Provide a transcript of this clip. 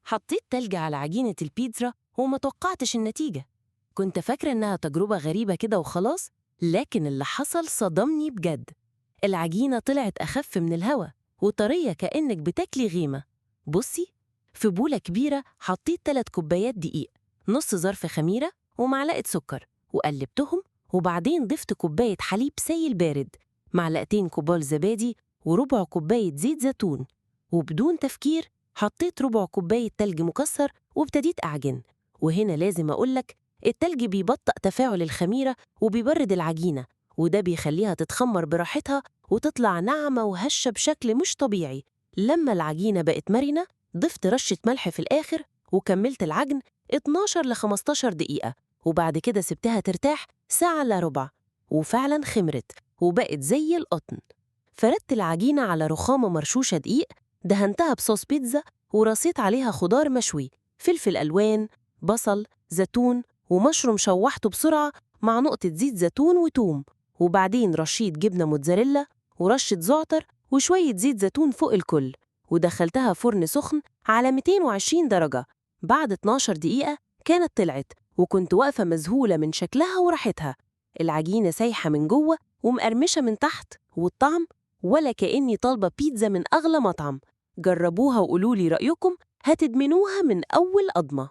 حطيت تلج على عجينة البيتزا وما توقعتش النتيجة. كنت فاكرة إنها تجربة غريبة كده وخلاص، لكن اللي حصل صدمني بجد. العجينة طلعت أخف من الهوا وطرية كأنك بتاكلي غيمة. بصي، في بولة كبيرة حطيت 3 كوبايات دقيق، نص ظرف خميرة ومعلقة سكر، وقلبتهم، وبعدين ضفت كوباية حليب سائل بارد، معلقتين كبار زبادي، وربع كوباية زيت زيتون. وبدون تفكير حطيت ربع كوباية تلج مكسر وابتديت أعجن. وهنا لازم أقولك، التلج بيبطئ تفاعل الخميرة وبيبرد العجينة، وده بيخليها تتخمر براحتها وتطلع ناعمة وهشة بشكل مش طبيعي. لما العجينة بقت مرنة، ضفت رشة ملح في الآخر وكملت العجن 12 ل 15 دقيقة، وبعد كده سبتها ترتاح ساعة إلا ربع، وفعلا خمرت وبقت زي القطن. فردت العجينة على رخامة مرشوشة دقيق، دهنتها بصوص بيتزا، ورصيت عليها خضار مشوي، فلفل ألوان، بصل، زيتون، ومشروم شوحته بسرعة مع نقطة زيت زيتون وتوم، وبعدين رشيت جبنة موتزاريلا ورشة زعتر وشوية زيت زيتون فوق الكل، ودخلتها فرن سخن على 220 درجة. بعد 12 دقيقة كانت طلعت، وكنت واقفة مذهولة من شكلها وريحتها. العجينة سايحة من جوه ومقرمشة من تحت، والطعم ولا كأني طالبة بيتزا من أغلى مطعم. جربوها وقولولي رأيكم، هتدمنوها من أول قضمة.